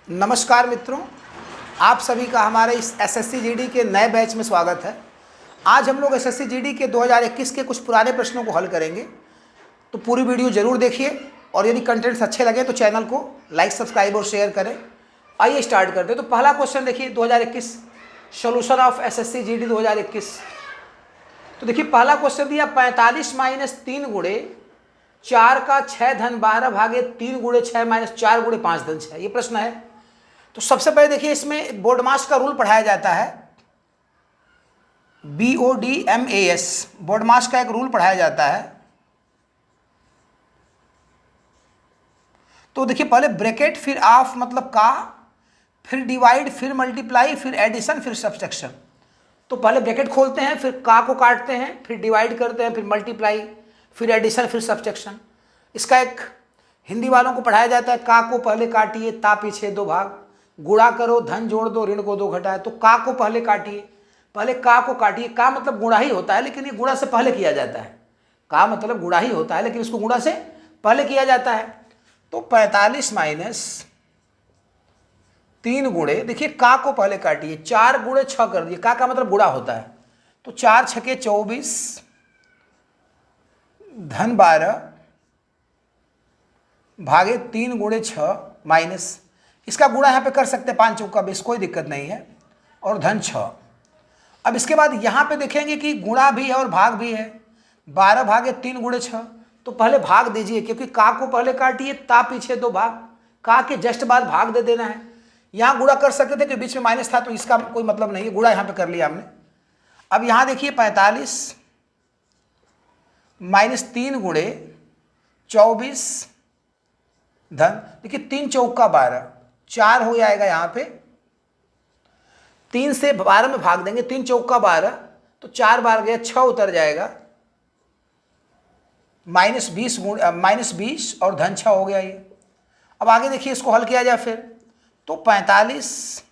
नमस्कार मित्रों, आप सभी का हमारे इस एसएससी जीडी के नए बैच में स्वागत है। आज हम लोग एसएससी जीडी के 2021 के कुछ पुराने प्रश्नों को हल करेंगे, तो पूरी वीडियो जरूर देखिए और यदि कंटेंट्स अच्छे लगे तो चैनल को लाइक, सब्सक्राइब और शेयर करें। आइए स्टार्ट करते हैं। तो पहला क्वेश्चन देखिए, 2021 सोल्यूशन ऑफ एसएससी जीडी 2021। तो देखिए पहला क्वेश्चन दिया 45 - 3 गुणे 4 का 6 धन 12 भागे 3 गुणे 6 - 4 गुणे 5 धन 6, ये प्रश्न है। तो सबसे पहले देखिए इसमें बोर्ड मास का रूल पढ़ाया जाता है, BODMAS, बोर्ड मास का एक रूल पढ़ाया जाता है। तो देखिए पहले ब्रैकेट, फिर ऑफ मतलब का, फिर डिवाइड, फिर मल्टीप्लाई, फिर एडिशन, फिर सब्सट्रैक्शन। तो पहले ब्रैकेट खोलते हैं, फिर का को काटते हैं, फिर डिवाइड करते हैं, फिर मल्टीप्लाई, फिर एडिशन, फिर सब्सट्रैक्शन। इसका एक हिंदी वालों को पढ़ाया जाता है, का को पहले काटिए, ता पीछे 2 भाग, गुणा करो, धन जोड़ दो, ऋण को 2 घटाए। तो का को पहले काटिए, पहले का को काटिए। का मतलब गुणा ही होता है, लेकिन ये गुणा से पहले किया जाता है। का मतलब गुणा ही होता है, लेकिन इसको गुणा से पहले किया जाता है। तो 45 - 3 गुणे, देखिए का को पहले काटिए, 4 गुणे 6 कर दिए। का मतलब गुणा होता है। तो 4 छके 24 धन 12 भागे 3 गुणे 6 माइनस, इसका गुणा यहाँ पे कर सकते हैं 5 चौका 20, कोई दिक्कत नहीं है, और धन 6। अब इसके बाद यहाँ पे देखेंगे कि गुणा भी है और भाग भी है। 12 भागे 3 गुणे 6, तो पहले भाग दीजिए, क्योंकि का को पहले काटिए, ता पीछे 2 भाग, का के जस्ट बाद भाग दे देना है। यहाँ गुणा कर सकते थे कि बीच में माइनस था, तो इसका कोई मतलब नहीं है, गुणा यहाँ पे कर लिया हमने। अब यहाँ देखिए 45 - 3 गुणे 24 धन, देखिए 3 चौका 12, 4 हो जाएगा यहाँ पे। 3 से 12 में भाग देंगे, 3 चौका 12, तो 4 बार गया, 6 उतर जाएगा, -20 और धन 6 हो गया ये। अब आगे देखिए इसको हल किया जाए फिर, तो 45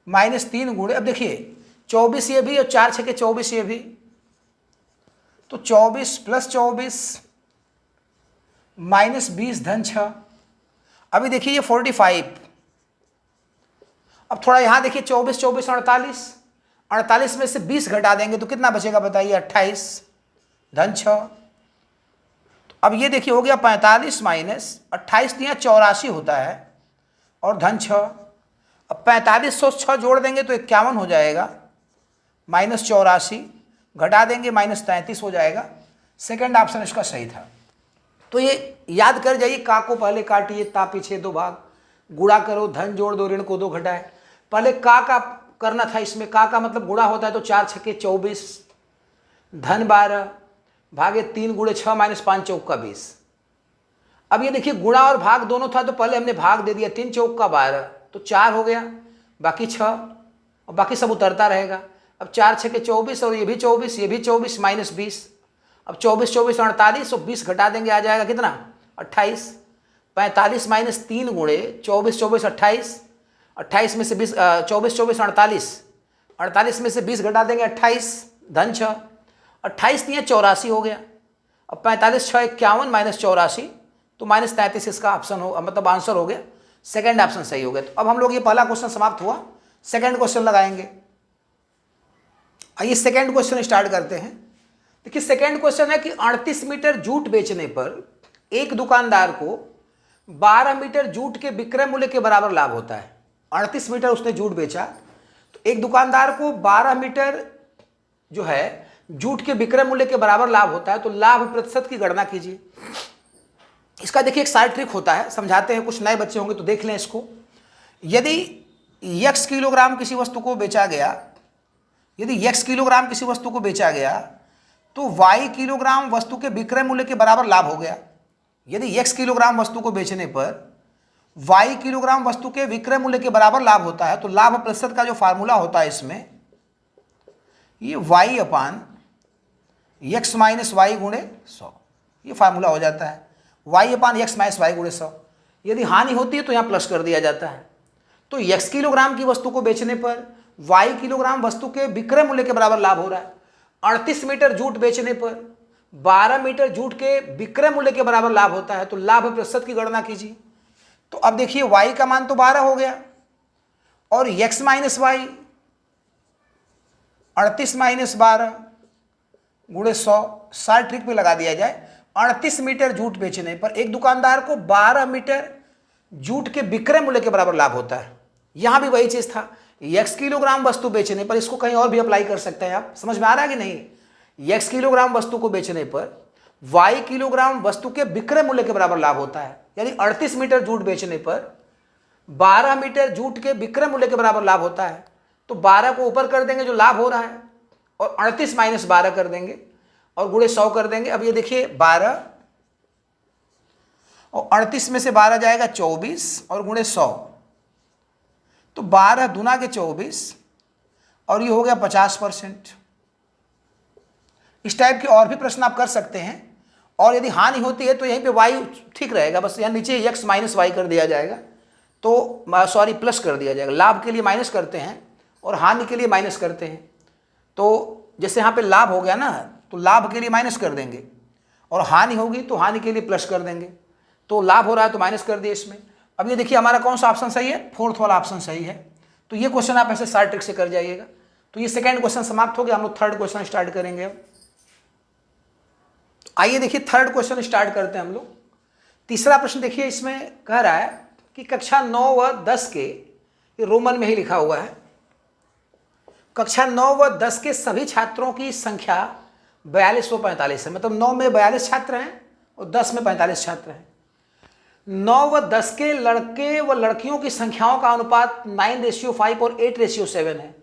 - 3 गुणे, अब देखिए 24 ये भी और 4 छके 24 ये भी, तो 24 + 24 -20 धन 6। अभी देखिए ये 45। अब थोड़ा यहाँ देखिए 24 24 48, 48 में से 20 घटा देंगे तो कितना बचेगा बताइए, 28 धन 6। तो अब ये देखिए हो गया 45 - 28 दिया 84 होता है, और धन 6। अब 4506 जोड़ देंगे तो 51 हो जाएगा, -84 घटा देंगे -33 हो जाएगा। सेकंड ऑप्शन इसका सही था। तो ये याद कर जाइए, का को पहले काटिए, ता पीछे 2 भाग, गुणा करो, धन जोड़ दो, ऋण को 2 घटाए। पहले का करना था इसमें, का मतलब गुणा होता है, तो 4 छके 24 धन 12 भागे 3 गुणे 6 - 5 चौका 20। अब ये देखिए गुणा और भाग दोनों था, तो पहले हमने भाग दे दिया, 3 चौका 12, तो 4 हो गया, बाकी 6, और बाकी सब उतरता रहेगा। अब 4 छके 24 और ये भी 24, ये भी 24 -20। अब 24 24 48 और 20 घटा देंगे, आ जाएगा कितना, 28। 45 - 3 गुणे 24 24 28, 28 में से 20, 24 24 48, 48 में से 20 घटा देंगे, 28 धन 6, 28 दिए 84 हो गया। अब 45 6 51 -84, तो -33 इसका ऑप्शन हो, मतलब आंसर हो गया। सेकंड ऑप्शन सही हो गया। तो अब हम लोग ये पहला क्वेश्चन समाप्त हुआ, सेकंड क्वेश्चन लगाएंगे। आइए सेकंड क्वेश्चन स्टार्ट करते हैं। देखिए सेकंड क्वेश्चन है कि 38 मीटर जूट बेचने पर एक दुकानदार को 12 मीटर जूट के विक्रय मूल्य के बराबर लाभ होता है। 38 मीटर उसने जूट बेचा, तो एक दुकानदार को 12 मीटर जो है जूट के विक्रय मूल्य के बराबर लाभ होता है। तो लाभ प्रतिशत की गणना कीजिए। इसका देखिए एक साइड ट्रिक होता है, समझाते हैं, कुछ नए बच्चे होंगे तो देख लें इसको। यदि x किलोग्राम किसी वस्तु को बेचा गया, यदि x किलोग्राम किसी वस्तु को बेचा गया, तो y किलोग्राम वस्तु के विक्रय मूल्य के बराबर लाभ हो गया। यदि x किलोग्राम वस्तु को बेचने पर y किलोग्राम वस्तु के विक्रय मूल्य के बराबर लाभ होता है, तो लाभ प्रतिशत का जो फार्मूला होता है इसमें, ये y/x - y गुणे 100, ये फार्मूला हो जाता है, y/x - y गुणे 100। यदि हानि होती है तो यहाँ प्लस कर दिया जाता है। तो x किलोग्राम की वस्तु को बेचने पर y किलोग्राम वस्तु के विक्रय मूल्य के बराबर लाभ हो रहा है। 38 मीटर जूट बेचने पर 12 मीटर जूट के विक्रय मूल्य के बराबर लाभ होता है। तो लाभ प्रतिशत की गणना कीजिए। तो अब देखिए y का मान तो 12 हो गया और x माइनस वाई 38 माइनस 12 गुणे 100, 60 ट्रिक पे लगा दिया जाए। 38 मीटर जूट बेचने पर एक दुकानदार को 12 मीटर जूट के विक्रय मूल्य के बराबर लाभ होता है। यहां भी वही चीज था, x किलोग्राम वस्तु बेचने पर, इसको कहीं और भी अप्लाई कर सकते हैं आप, समझ में आ रहा है कि नहीं। x किलोग्राम वस्तु को बेचने पर y किलोग्राम वस्तु के विक्रय मूल्य के बराबर लाभ होता है। यानी 38 मीटर जूट बेचने पर 12 मीटर जूट के विक्रय मूल्य के बराबर लाभ होता है। तो 12 को ऊपर कर देंगे जो लाभ हो रहा है और 38 माइनस 12 कर देंगे और गुणे 100 कर देंगे। अब ये देखिए 12 और 38 में से 12 जाएगा 24 और गुणे 100, तो 12 दूना के 24 और ये हो गया 50%। इस टाइप के और भी प्रश्न आप कर सकते हैं। और यदि हानि होती है तो यहीं पे y ठीक रहेगा, बस यहाँ नीचे x माइनस वाई कर दिया जाएगा, तो सॉरी प्लस कर दिया जाएगा। लाभ के लिए माइनस करते हैं और हानि के लिए माइनस करते हैं। तो जैसे यहाँ पे लाभ हो गया ना, तो लाभ के लिए माइनस कर देंगे और हानि होगी तो हानि के लिए प्लस कर देंगे। तो लाभ हो रहा है तो माइनस कर दिए इसमें। अब ये देखिए हमारा कौन सा ऑप्शन सही है, फोर्थ वाला ऑप्शन सही है। तो ये क्वेश्चन आप ऐसे 60 ट्रिक से कर जाइएगा। तो ये सेकंड क्वेश्चन समाप्त हो गया, हम लोग थर्ड क्वेश्चन स्टार्ट करेंगे। अब आइए देखिए थर्ड क्वेश्चन स्टार्ट करते हैं हम लोग। तीसरा प्रश्न देखिए, इसमें कह रहा है कि कक्षा 9 व 10 के, ये रोमन में ही लिखा हुआ है, कक्षा 9 व 10 के सभी छात्रों की संख्या 42 व 45 है। मतलब 9 में 42 छात्र हैं और 10 में 45 छात्र हैं। 9 व 10 के लड़के व लड़कियों की संख्याओं का अनुपात 9:5 और 8:7 है।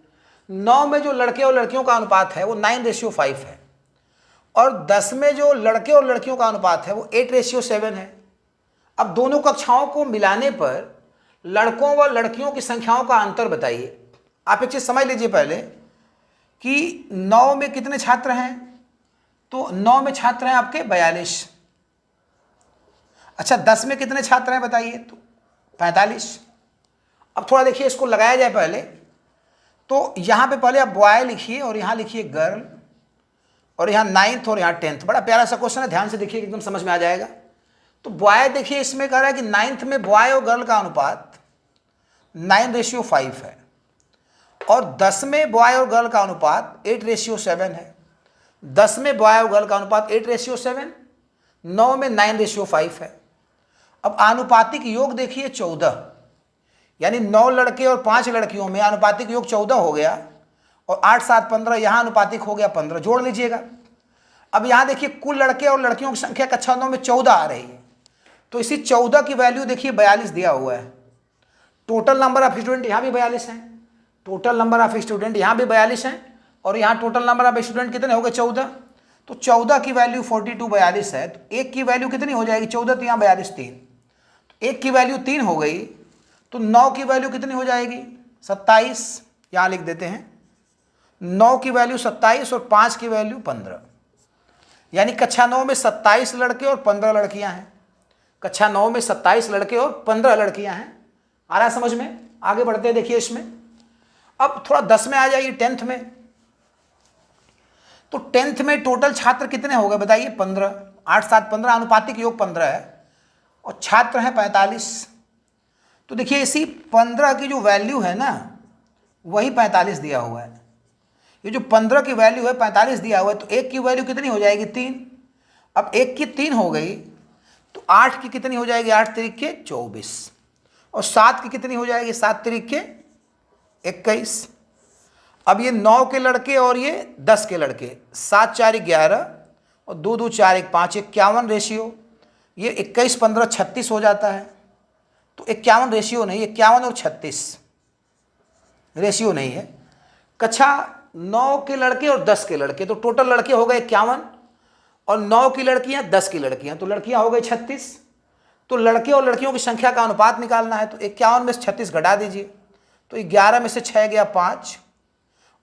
9 में जो लड़के और लड़कियों का अनुपात है वो 9:5 है और 10 में जो लड़के और लड़कियों का अनुपात है वो 8:7 है। अब दोनों कक्षाओं को मिलाने पर लड़कों व लड़कियों की संख्याओं का अंतर बताइए। आप एक चीज समझ लीजिए पहले कि 9 में कितने छात्र हैं, तो 9 में छात्र हैं आपके 42। अच्छा 10 में कितने छात्र हैं बताइए, तो 45। अब थोड़ा देखिए इसको लगाया जाए पहले, तो यहाँ पे पहले आप बॉय लिखिए और यहाँ लिखिए गर्ल और यहाँ 9th और यहाँ 10th। बड़ा प्यारा सा क्वेश्चन है, ध्यान से देखिए एकदम समझ में आ जाएगा। तो बॉय देखिए इसमें कह रहा है कि 9th में बॉय और गर्ल का अनुपात 9:5 है और 10 में बॉय और गर्ल का अनुपात 8:7 है। 10 में बॉय और गर्ल का अनुपात 8:7, 9 में 9:5 है। अब आनुपातिक योग देखिए 14, यानी 9 लड़के और 5 लड़कियों में आनुपातिक योग 14 हो गया और 8, 7, 15, यहाँ आनुपातिक हो गया 15, जोड़ लीजिएगा। अब यहाँ देखिए कुल लड़के और लड़कियों की संख्या कक्षा 9 में 14 आ रही है, तो इसी 14 की वैल्यू देखिए 42 दिया हुआ है। टोटल नंबर ऑफ स्टूडेंट यहाँ भी 42 हैं, टोटल नंबर ऑफ स्टूडेंट यहाँ भी 42 हैं और यहाँ टोटल नंबर ऑफ स्टूडेंट कितने हो गए 14। तो 14 की वैल्यू 42 42 है, तो एक की वैल्यू कितनी हो जाएगी 14, तो यहाँ 42 3, तो एक की वैल्यू 3 हो गई, तो 9 की वैल्यू कितनी हो जाएगी 27, यहाँ लिख देते हैं 9 की वैल्यू 27 और 5 की वैल्यू 15, यानी कक्षा 9 में 27 लड़के और 15 लड़कियां हैं। कक्षा 9 में 27 लड़के और 15 लड़कियां हैं। आ रहा है समझ में? आगे बढ़ते हैं देखिए इसमें। अब थोड़ा 10 में आ जाइए, 10th में। तो 10th में टोटल छात्र कितने हो गए बताइए 15, 8, 7, 15, आनुपातिक योग 15 है और छात्र हैं 45। तो देखिए इसी 15 की जो वैल्यू है ना वही 45 दिया हुआ है। ये जो 15 की वैल्यू है 45 दिया हुआ है, तो एक की वैल्यू कितनी हो जाएगी 3। अब एक की 3 हो गई, तो 8 की कितनी हो जाएगी 8 तिरिके 24 और 7 की कितनी हो जाएगी 7 तिरिके 21। अब ये 9 के लड़के और ये 10 के लड़के, 7 4 11 और 2 2 4 1 5, 51 रेशियो। ये 21 15 36 हो जाता है, तो 51 रेशियो नहीं, 51 और 36 रेशियो नहीं है। कक्षा 9 के लड़के और 10 के लड़के, तो टोटल लड़के हो गए 51 और 9 की लड़कियां 10 की लड़कियां, तो लड़कियां हो गई 36। तो लड़के और लड़कियों की संख्या का अनुपात निकालना है, तो 51 में से 36 घटा दीजिए, तो 11 में से 6 गया 5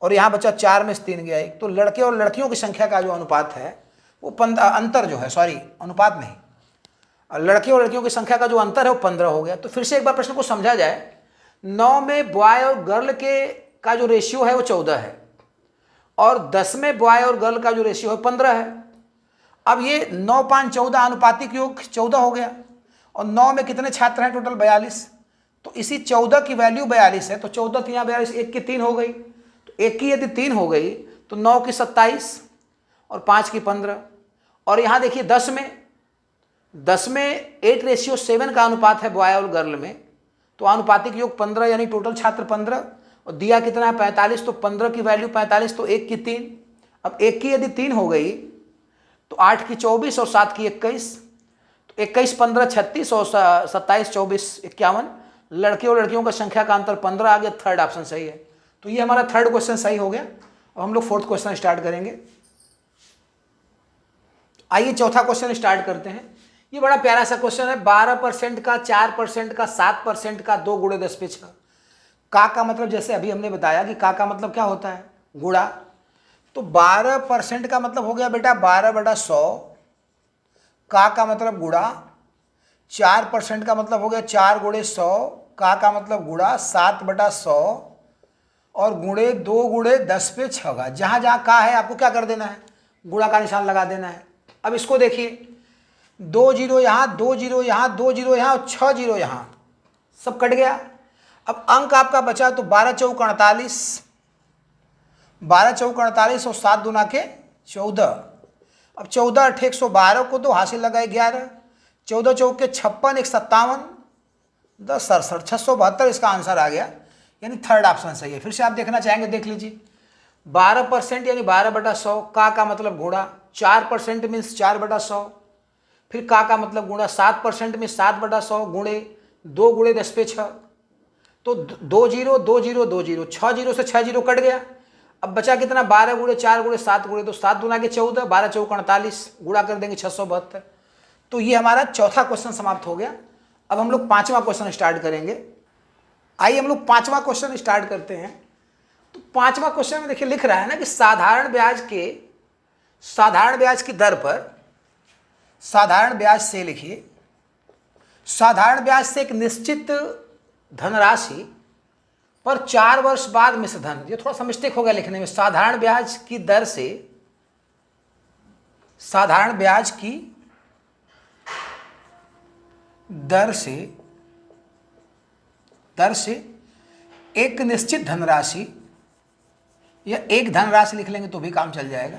और यहाँ बचा 4 में से 3 गया 1। तो लड़के और लड़कियों की संख्या का जो अनुपात है वो अंतर जो है, सॉरी अनुपात नहीं, लड़के और लड़कियों की संख्या का जो अंतर है वो 15 हो गया। तो फिर से एक बार प्रश्न को समझा जाए, 9 में बॉय और गर्ल के का जो रेशियो है वो 14 है और 10 में बॉय और गर्ल का जो रेशियो है 15 है। अब ये 9 5 14 आनुपातिक योग 14 हो गया और 9 में कितने छात्र हैं टोटल? 42। तो इसी 14 की वैल्यू 42 है, तो 14 की यहाँ 42, 1 की 3 हो गई, तो 1 की यदि 3 हो गई तो 9 की 27 और 5 की 15। और यहाँ देखिए 10 में 8:7 का अनुपात है बॉय और गर्ल में, तो आनुपातिक योग 15 यानी टोटल छात्र 15, और दिया कितना है 45, तो 15 की वैल्यू 45, तो 1 की 3। अब 1 की यदि 3 हो गई तो 8 की 24 और 7 की 21, तो 21 15 36 और 27 24 51। लड़के और लड़कियों का संख्या का अंतर 15 आ गया, थर्ड ऑप्शन सही है। तो ये हमारा थर्ड क्वेश्चन सही हो गया। अब हम लोग फोर्थ क्वेश्चन स्टार्ट करेंगे। आइए चौथा क्वेश्चन स्टार्ट करते हैं। ये बड़ा प्यारा सा क्वेश्चन है। 12% का, 4% का, 7% का 2 गुणे 10/6। का मतलब जैसे अभी हमने बताया कि का मतलब क्या होता है? गुणा। तो 12% का मतलब हो गया बेटा 12/100, का मतलब गुणा। 4% का मतलब हो गया 4 गुणे 100, का मतलब गुणा 7/100, और गुणे 2 गुणे 10/6 का। जहाँ जहाँ का है आपको क्या कर देना है? गुणा का निशान लगा देना है। अब इसको देखिए, 2 जीरो यहाँ, 2 जीरो यहाँ, 2 जीरो यहाँ और 6 जीरो यहाँ, सब कट गया। अब अंक आपका बचा तो 12 चौक 48, 12 चौक 48 और 7 दूना के 14। अब 14 8 112 को 2 हासिल लगाए 11, 14 चौक के 56 1 57, 10 67 672 इसका आंसर आ गया, यानी थर्ड ऑप्शन सही है। फिर से आप देखना चाहेंगे, देख लीजिए। 12% यानी 12/100, का मतलब गुणा। 4% मीन्स 4/100, फिर का मतलब गुणा। 7% में 7/100 गुणे 2 गुणे 10/6, तो 2 जीरो 2 जीरो 2 जीरो, 6 जीरो से 6 जीरो कट गया। अब बचा कितना? 12 गुणे 4 गुणे 7 गुणे, तो 7 दूना के 14, 12 चौक 48, गुणा कर देंगे 672। तो ये हमारा चौथा क्वेश्चन समाप्त हो गया। अब हम लोग पांचवा क्वेश्चन स्टार्ट करेंगे। आइए हम लोग पांचवा क्वेश्चन स्टार्ट करते हैं। तो पांचवा क्वेश्चन में देखिए लिख रहा है ना कि साधारण ब्याज की दर पर, साधारण ब्याज से लिखिए, साधारण ब्याज से एक निश्चित धनराशि पर 4 वर्ष बाद मिश्र धन। ये थोड़ा सा मिस्टेक हो गया लिखने में। साधारण ब्याज की दर से, साधारण ब्याज की दर से एक निश्चित धनराशि, या एक धनराशि लिख लेंगे तो भी काम चल जाएगा।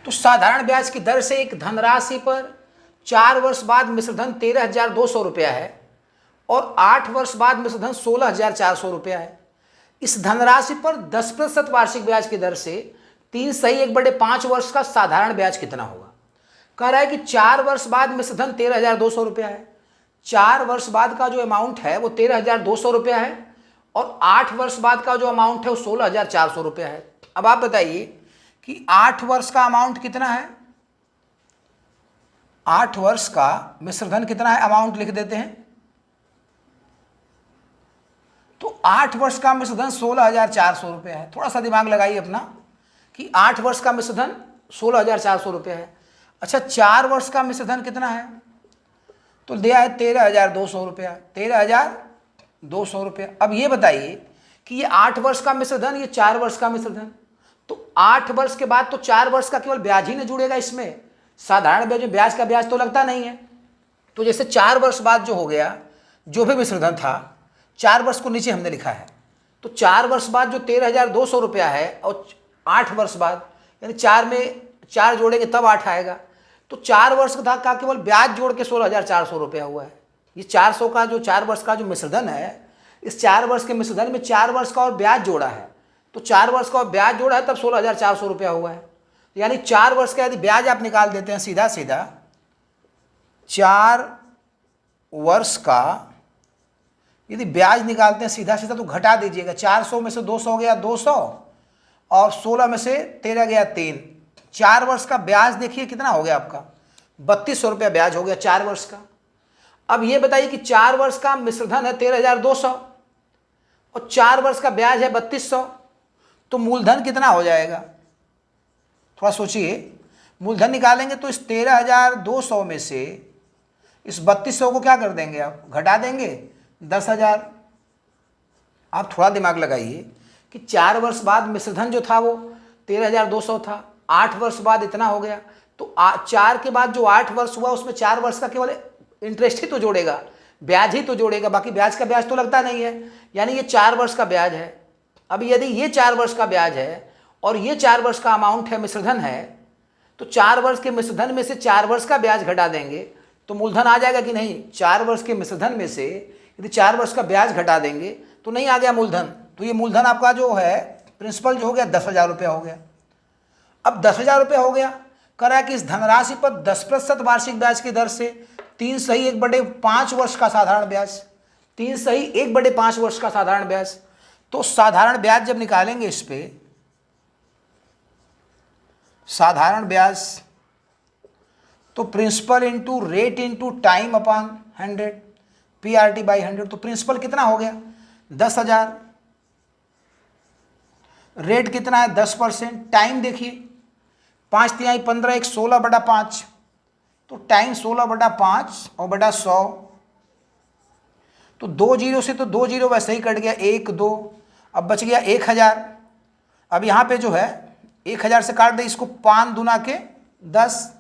तो साधारण ब्याज की दर से एक धनराशि पर 4 वर्ष बाद मिश्रधन 13,200 रुपया है, और 8 वर्ष बाद मिश्रधन 16,400 रुपया है। इस धनराशि पर 10% वार्षिक ब्याज की दर से 3 सही 1/5 वर्ष का साधारण ब्याज कितना होगा? कह रहा है कि 4 वर्ष बाद मिश्रधन 13,200 रुपया है। 4 वर्ष बाद का जो अमाउंट है वो 13,200 रुपया है, और 8 वर्ष बाद का जो अमाउंट है वो 16,400 रुपया है। अब आप बताइए कि 8 वर्ष का अमाउंट कितना है? 8 वर्ष का मिश्रधन कितना है? अमाउंट लिख देते हैं। तो 8 वर्ष का मिश्रधन 16,400 रुपया है। थोड़ा सा दिमाग लगाइए अपना कि 8 वर्ष का मिश्रधन 16,400 रुपया है। अच्छा, 4 वर्ष का मिश्रधन कितना है? तो दिया है 13,200 रुपया, 13,200 रुपया। अब ये बताइए कि ये 8 वर्ष का मिश्रधन, ये 4 वर्ष का मिश्रधन, तो 8 वर्ष के बाद तो 4 वर्ष का केवल ब्याज ही न जुड़ेगा इसमें। साधारण ब्याज में ब्याज का ब्याज तो लगता नहीं है। तो जैसे 4 वर्ष बाद जो हो गया, जो भी मिश्रधन था, 4 वर्ष को नीचे हमने लिखा है, तो 4 वर्ष बाद जो 13,200 रुपया है, और 8 वर्ष बाद, यानी 4 में 4 जोड़ेंगे तब 8 आएगा। तो 4 वर्ष का केवल ब्याज जोड़ के 16,400 रुपया हुआ है। ये 400 का जो 4 वर्ष का जो मिश्रधन है, इस 4 वर्ष के मिश्रधन में 4 वर्ष का और ब्याज जोड़ा है, तो 4 वर्ष का और ब्याज जोड़ा है तब 16,400 रुपया हुआ है। यानी 4 वर्ष का यदि ब्याज आप निकाल देते हैं सीधा सीधा, 4 वर्ष का यदि ब्याज निकालते हैं सीधा सीधा, तो घटा दीजिएगा। 400 में से 200 गया 200, और 16 में से 13 गया 3। 4 वर्ष का ब्याज देखिए कितना हो गया आपका? 3200 रुपया ब्याज हो गया 4 वर्ष का। अब ये बताइए कि 4 वर्ष का मिश्रधन है 13,200 और 4 वर्ष का ब्याज है 3200, तो मूलधन कितना हो जाएगा? थोड़ा सोचिए। मूलधन निकालेंगे तो इस 13,200 में से इस 3200 को क्या कर देंगे आप? घटा देंगे 10,000। आप थोड़ा दिमाग लगाइए कि 4 वर्ष बाद मिश्रधन जो था वो 13,200 था, 8 वर्ष बाद इतना हो गया, तो 4 के बाद जो 8 वर्ष हुआ उसमें 4 वर्ष का केवल इंटरेस्ट ही तो जोड़ेगा, ब्याज ही तो जोड़ेगा, बाकी ब्याज का ब्याज तो लगता नहीं है। यानी ये 4 वर्ष का ब्याज है। अब यदि ये 4 वर्ष का ब्याज है और ये 4 वर्ष का अमाउंट है, मिश्रधन है, तो 4 वर्ष के मिश्रधन में से 4 वर्ष का ब्याज घटा देंगे तो मूलधन आ जाएगा कि नहीं? 4 वर्ष के मिश्रधन में से यदि 4 वर्ष का ब्याज घटा देंगे तो नहीं आ गया मूलधन। तो ये मूलधन आपका जो है प्रिंसिपल जो हो गया 10,000 रुपया हो गया। अब 10,000 रुपया हो गया, करा कि इस धनराशि पर 10% वार्षिक ब्याज की दर से 3/1/5 वर्ष का साधारण ब्याज, 3/1/5 वर्ष का साधारण ब्याज। तो साधारण ब्याज जब निकालेंगे इस पे, साधारण ब्याज तो principal into rate into time upon 100, PRT by 100। तो प्रिंसिपल कितना हो गया? 10,000। रेट कितना है? 10%। टाइम देखिए 5×3 = 15, 16/5, तो टाइम 16/5 और बटा 100। तो 2 जीरो से तो 2 जीरो वैसे ही कट गया, 1 2, अब बच गया 1,000। अब यहाँ पे जो है 1,000 से काट दे इसको, 5 दूना के 10,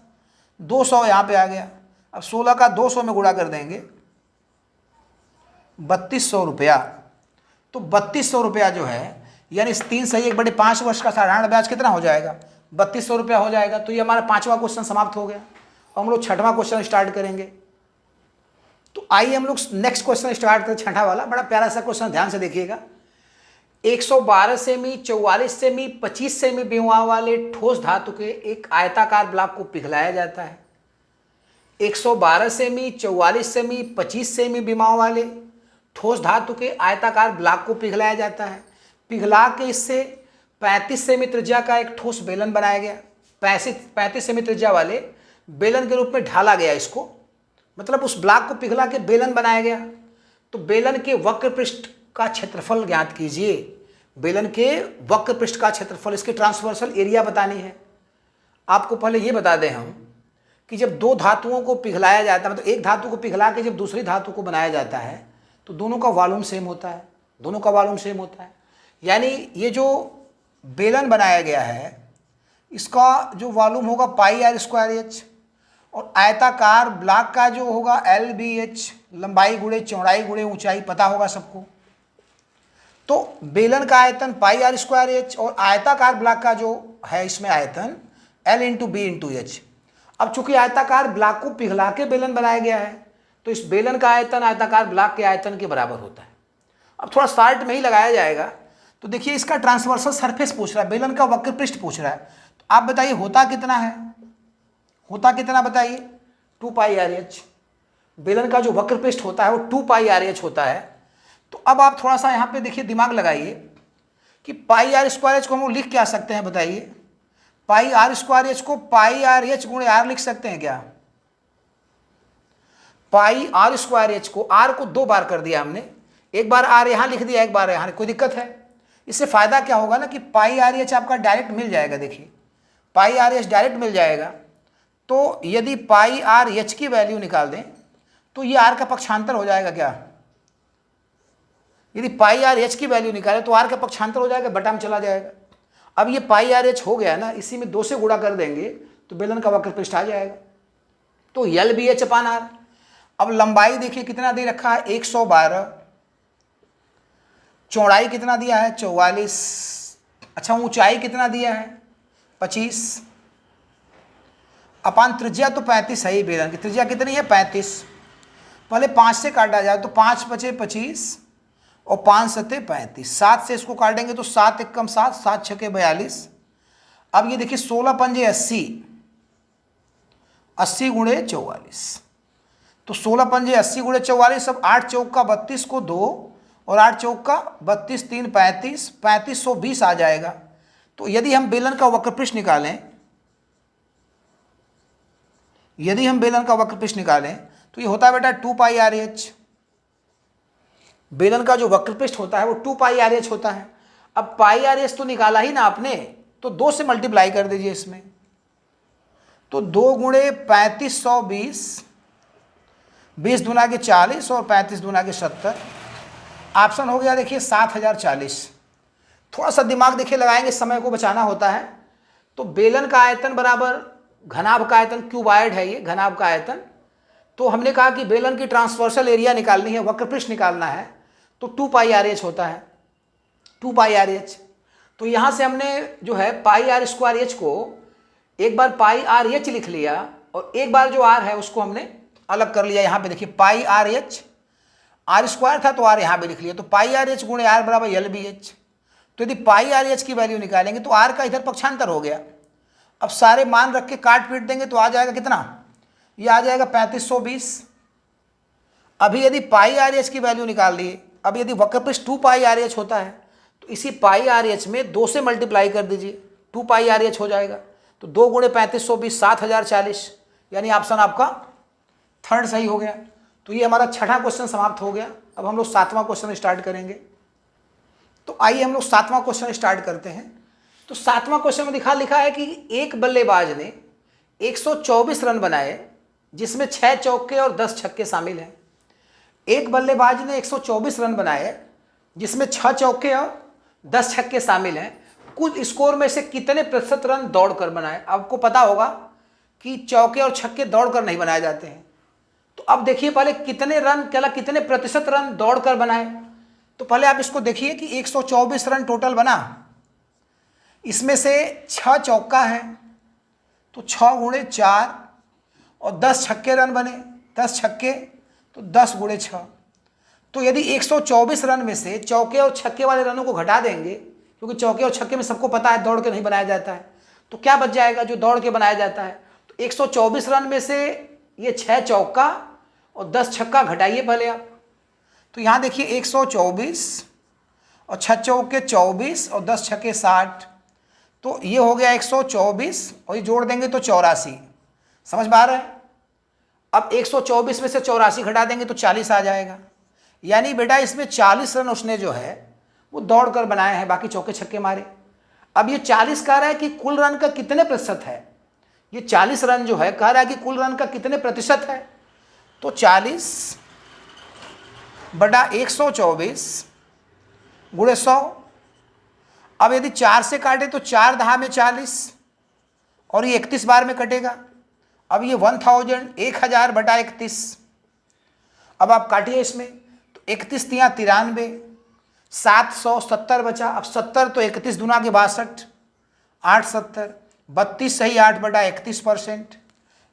200 यहाँ पे आ गया। अब 16 का 200 में गुणा कर देंगे, 3200 रुपया। तो 3200 रुपया जो है, यानी 3/1/5 वर्ष का साधारण ब्याज कितना हो जाएगा? 3200 रुपया हो जाएगा। तो ये हमारा 5वां क्वेश्चन समाप्त हो गया और हम लोग 6वां क्वेश्चन स्टार्ट करेंगे। तो आइए हम लोग नेक्स्ट क्वेश्चन स्टार्ट करें, 6वां वाला। बड़ा प्यारा सा क्वेश्चन, ध्यान से देखिएगा। 112 सेमी, 44 सेमी, 25 सेमी विमा वाले ठोस धातु के एक आयताकार ब्लॉक को पिघलाया जाता है। 112 सेमी, 44 सेमी, 25 सेमी विमा वाले ठोस धातु के आयताकार ब्लॉक को पिघलाया जाता है। पिघला के इससे 35 सेमी त्रिज्या का एक ठोस बेलन बनाया गया। 35 सेमी त्रिज्या वाले बेलन के रूप में ढाला गया इसको, मतलब उस ब्लॉक को पिघला के बेलन बनाया गया। तो बेलन के वक्र पृष्ठ का क्षेत्रफल ज्ञात कीजिए। बेलन के वक्र पृष्ठ का क्षेत्रफल, इसके ट्रांसवर्सल एरिया बतानी है। आपको पहले ये बता दें हम कि जब दो धातुओं को पिघलाया जाता है, मतलब एक धातु को पिघला के जब दूसरी धातु को बनाया जाता है तो दोनों का वॉल्यूम सेम होता है, दोनों का वॉल्यूम सेम होता है। यानी ये जो बेलन बनाया गया है इसका जो वॉल्यूम होगा πr²h, और आयताकार ब्लॉक का जो होगा LBH, लंबाई गुणे चौड़ाई गुणे ऊंचाई, पता होगा सबको। तो बेलन का आयतन πr²h और आयताकार ब्लॉक का जो है इसमें आयतन L×B×H। अब चूंकि आयताकार ब्लॉक को पिघला के बेलन बनाया गया है तो इस बेलन का आयतन आयताकार ब्लॉक के आयतन के बराबर होता है। अब थोड़ा शार्ट में ही लगाया जाएगा। तो देखिए इसका ट्रांसवर्सल सरफेस पूछ रहा है, बेलन का वक्र पृष्ठ पूछ रहा है। तो आप बताइए होता कितना है? होता कितना बताइए? 2πrh। बेलन का जो वक्र पृष्ठ होता है वो 2πrh होता है। तो अब आप थोड़ा सा यहाँ पे देखिए, दिमाग लगाइए कि πr²h को हम लिख क्या सकते हैं बताइए? πr²h को πrh गुणे r लिख सकते हैं क्या? πr²h को, r को 2 बार कर दिया हमने, एक बार r यहाँ लिख दिया, एक बार यहाँ, कोई दिक्कत है? इससे फायदा क्या होगा ना कि πrh आपका डायरेक्ट मिल जाएगा। देखिए πrh डायरेक्ट मिल जाएगा। तो यदि πrh की वैल्यू निकाल दें तो ये r का पक्षांतर हो जाएगा क्या? यदि πrh की वैल्यू निकालें तो r का पक्षांतर हो जाएगा, बटा में चला जाएगा। अब ये πrh हो गया ना, इसी में 2 से गुणा कर देंगे तो बेलन का वक्र पृष्ठ आ जाएगा। तो LBH/r। अब लंबाई देखिए कितना दे रखा है? 112। चौड़ाई कितना दिया है? 44। अच्छा, ऊंचाई कितना दिया है? 25। अपान त्रिज्या तो 35 है ही, बेलन की त्रिज्या कितनी है? 35। पहले 5 से काटा जाए तो 5 × 5 = 25 और 5 × 7 = 35। 7 से इसको काटेंगे तो 7 × 1 = 7, 7 × 6 = 42। अब ये देखिए 16 × 5 = 80, 80 × 44। तो 16 × 5 = 80 × 44। अब 8 चौक का 32 को 2 और 8 चौक का 32, 3 35, 3520 आ जाएगा। तो यदि हम बेलन का वक्र पृष्ठ निकालें, यदि हम बेलन का वक्र पृष्ठ निकालें तो ये होता है बेटा 2πrh। बेलन का जो वक्र पृष्ठ होता है वो 2πrh होता है। अब πrh तो निकाला ही ना आपने, तो 2 से मल्टीप्लाई कर दीजिए इसमें। तो 2 × 3520, 20 दूना के 40 और 35 दूना के 70। ऑप्शन हो गया देखिए 7040। थोड़ा सा दिमाग देखिए लगाएंगे, समय को बचाना होता है। तो बेलन का आयतन बराबर घनाभ का आयतन, क्यूबाइड है ये घनाभ का आयतन, तो हमने कहा कि बेलन की ट्रांसवर्सल एरिया निकालनी है, वक्रपृष्ठ निकालना है, तो 2 पाई आर एच होता है, 2 पाई आर एच। तो यहाँ से हमने जो है पाई आर स्क्वायर एच को एक बार पाई आर एच लिख लिया और एक बार जो आर है उसको हमने अलग कर लिया। यहाँ पे देखिए पाई आर एच, आर स्क्वायर था तो आर यहाँ पे लिख लिया, तो पाई आर एच गुणे आर बराबर एल बी एच। तो यदि पाई आर एच की वैल्यू निकालेंगे तो आर का इधर पक्षांतर हो गया। अब सारे मान रख के काट पीट देंगे तो आ जाएगा कितना, ये आ जाएगा 3520। अभी यदि पाई आर एच की वैल्यू निकाल ली, अब यदि वक्रपृष्ठ 2 पाई आर एच होता है तो इसी पाई आर एच में 2 से मल्टीप्लाई कर दीजिए, 2 पाई आर एच हो जाएगा। तो 2 गुणे 3520 7040, यानी ऑप्शन आपका थर्ड सही हो गया। तो ये हमारा छठा क्वेश्चन समाप्त हो गया। अब हम लोग 7वां क्वेश्चन स्टार्ट करेंगे। तो आइए हम लोग 7वां क्वेश्चन स्टार्ट करते हैं। तो 7वां क्वेश्चन में लिखा है कि एक बल्लेबाज ने 124 रन बनाए जिसमें 6 चौके और 10 छक्के शामिल हैं। एक बल्लेबाज ने 124 रन बनाए जिसमें 6 चौके और 10 छक्के शामिल हैं। कुल स्कोर में से कितने प्रतिशत रन दौड़कर बनाए? आपको पता होगा कि चौके और छक्के दौड़कर नहीं बनाए जाते हैं। तो अब देखिए पहले कितने रन, कितने प्रतिशत रन दौड़कर बनाए। तो पहले आप इसको देखिए कि 124 रन टोटल बना, इसमें से 6 चौका है तो 6 गुणे 4 और 10 छक्के रन बने, 10 छक्के तो 10 गुणे 6। तो यदि 124 रन में से चौके और छक्के वाले रनों को घटा देंगे, क्योंकि चौके और छक्के में सबको पता है दौड़ के नहीं बनाया जाता है, तो क्या बच जाएगा जो दौड़ के बनाया जाता है। तो 124 रन में से ये 6 चौका और 10 छक्का घटाइए पहले आप। तो यहाँ देखिए 124 और 6 चौके 24 और 10 छक्के 60, तो ये हो गया 124 और ये जोड़ देंगे तो 84। समझ में आ रहा है? अब 124 में से 84 घटा देंगे तो 40 आ जाएगा। यानी बेटा इसमें 40 रन उसने जो है वो दौड़ कर बनाए हैं, बाकी चौके छक्के मारे। अब ये 40 कह रहा है कि कुल रन का कितने प्रतिशत है। ये 40 रन जो है कह रहा है कि कुल रन का कितने प्रतिशत है। तो 40 बटा 124 गुणे 100। अब यदि 4 से काटे तो 4 दहा में 40 और ये 31 बार में कटेगा। अब ये 1000 बटा 31। अब आप काटिए इसमें, तो 31 तिया 93, 770 बचा। अब 70 तो 31 दूना के 62, 8 70, 32 सही 8 बटा 31%,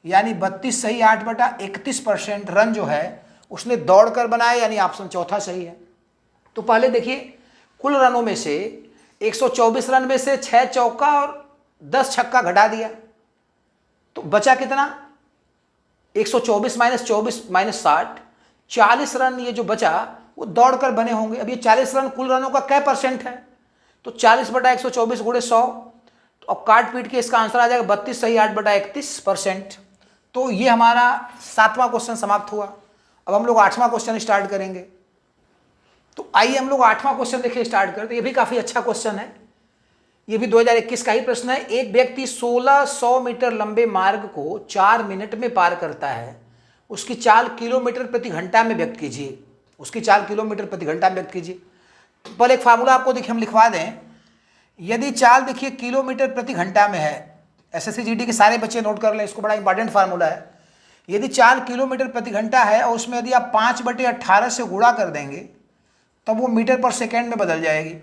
यानी 32 सही 8 बटा 31% रन जो है उसने दौड़ कर बनाए, यानी ऑप्शन चौथा सही है। तो पहले देखिए कुल रनों में से 124 रन में से 6 चौका और 10 छक्का घटा दिया तो बचा कितना, 124 माइनस 24 माइनस 60, 40 रन ये जो बचा वो दौड़कर बने होंगे। अब ये 40 रन कुल रनों का क्या परसेंट है, तो 40 बटा 124 गुणे 100। तो अब काट पीट के इसका आंसर आ जाएगा 32 सही 8 बटा 31%। तो ये हमारा 7वां क्वेश्चन समाप्त हुआ। अब हम लोग 8वां क्वेश्चन स्टार्ट करेंगे। तो आइए हम लोग 8वां क्वेश्चन देखिए स्टार्ट करते हैं। ये भी काफ़ी अच्छा क्वेश्चन है, ये भी 2021 का ही प्रश्न है। एक व्यक्ति 1600 मीटर लंबे मार्ग को 4 मिनट में पार करता है। उसकी चाल किलोमीटर प्रति घंटा में व्यक्त कीजिए। उसकी चाल किलोमीटर प्रति घंटा में व्यक्त कीजिए। तो पहले एक फार्मूला आपको देखिए हम लिखवा दें। यदि चाल देखिए किलोमीटर प्रति घंटा में है, एसएससी जीडी के सारे बच्चे नोट कर लें, इसको बड़ा इंपॉर्टेंट फार्मूला है। यदि चाल किलोमीटर प्रति घंटा है और उसमें यदि आप 5/18 से गुणा कर देंगे तब वो मीटर पर सेकेंड में बदल जाएगी।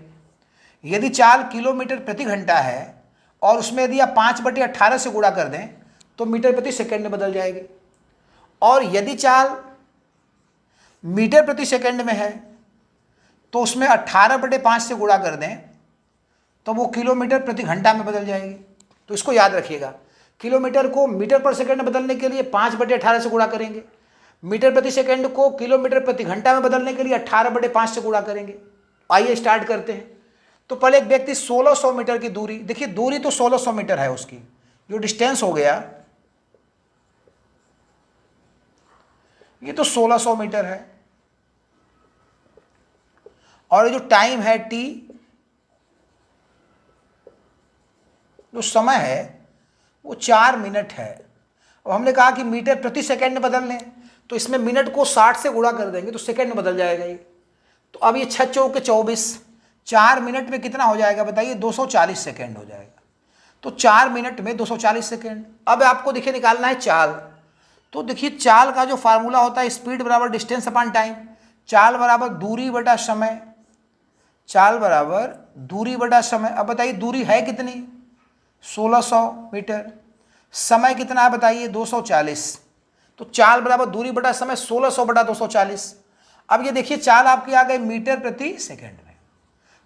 यदि चाल किलोमीटर प्रति घंटा है और उसमें यदि आप 5/18 से गुणा कर दें तो मीटर प्रति सेकेंड में बदल जाएगी। और यदि चाल मीटर प्रति सेकेंड में है तो उसमें 18/5 से गुणा कर दें तो वो किलोमीटर प्रति घंटा में बदल जाएगी। तो इसको याद रखिएगा, किलोमीटर को मीटर पर सेकेंड में बदलने के लिए 5/18 से गुणा करेंगे, मीटर प्रति सेकेंड को किलोमीटर प्रति घंटा में बदलने के लिए 18/5 से गुणा करेंगे। आइए स्टार्ट करते हैं। तो पहले एक व्यक्ति 1600 मीटर की दूरी, देखिए दूरी तो 1600 मीटर है, उसकी जो डिस्टेंस हो गया ये तो 1600 मीटर है, और जो टाइम है टी, जो समय है वो 4 मिनट है। और हमने कहा कि मीटर प्रति सेकेंड में बदल लें तो इसमें मिनट को 60 से गुणा कर देंगे तो सेकेंड में बदल जाएगा ये। तो अब ये 6 चौके 24, 4 मिनट में कितना हो जाएगा बताइए, 240 सेकेंड हो जाएगा। तो 4 मिनट में 240 सेकेंड। अब आपको देखिए निकालना है चाल। तो देखिए चाल का जो फार्मूला होता है स्पीड बराबर डिस्टेंस अपॉन टाइम, चाल बराबर दूरी बटा समय, चाल बराबर दूरी बटा समय। अब बताइए दूरी है कितनी, 1600 मीटर, समय कितना है बताइए 240, तो चाल बराबर दूरी बटा समय 1600 बटा 240। अब ये देखिए चाल आपकी आ गई मीटर प्रति सेकंड में,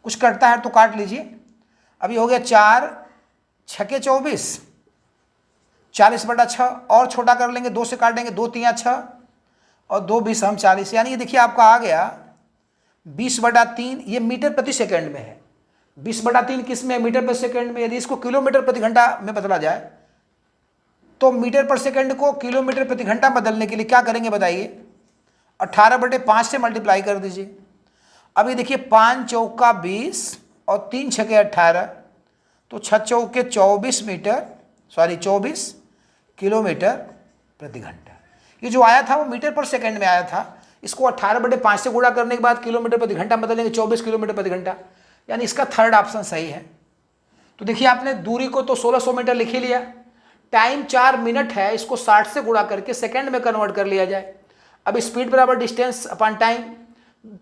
कुछ कटता है तो काट लीजिए। अब ये हो गया 4 छके 24, 40 बटा 6, और छोटा कर लेंगे 2 से काटेंगे, 2 तिया 6 और 2 20 हम 40, यानी ये देखिए आपका आ गया 20 बटा 3, ये मीटर प्रति सेकंड में है। 20 बटा 3 किस में है, मीटर प्रति सेकंड में। यदि इसको किलोमीटर प्रति घंटा में बदला जाए तो मीटर पर सेकंड को किलोमीटर प्रति घंटा बदलने के लिए क्या करेंगे बताइए, 18 बटे 5 से मल्टीप्लाई कर दीजिए। अब ये देखिए 5 चौका 20 और 3 छके 18, तो 6 चौके 24 मीटर, सॉरी 24 किलोमीटर प्रति घंटा। ये जो आया था वो मीटर पर सेकंड में आया था, इसको 18 बटे 5 से गुणा करने के बाद किलोमीटर प्रति घंटा बदलेंगे 24 किलोमीटर प्रति घंटा, यानी इसका थर्ड ऑप्शन सही है। तो देखिए आपने दूरी को तो 1600 मीटर लिख ही लिया, टाइम 4 मिनट है, इसको 60 से गुणा करके सेकंड में कन्वर्ट कर लिया जाए। अब स्पीड बराबर डिस्टेंस अपॉन टाइम,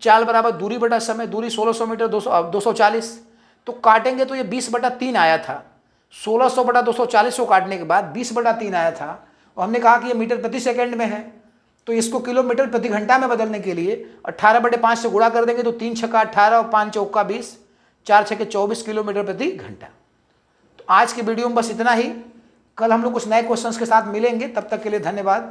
चाल बराबर दूरी बटा समय, दूरी 1600 मीटर 240, तो काटेंगे तो ये 20 बटा 3 आया था, 1600 बटा 240 को काटने के बाद 20 बटा 3 आया था, और हमने कहा कि ये मीटर प्रति सेकंड में है, तो इसको किलोमीटर प्रति घंटा में बदलने के लिए 18 बटे 5 से गुणा कर देंगे, तो 3 छक्का 18 और 5 चौका 20, 4 छक्के 24 किलोमीटर प्रति घंटा। तो आज के वीडियो में बस इतना ही, कल हम लोग कुछ नए क्वेश्चंस के साथ मिलेंगे, तब तक के लिए धन्यवाद।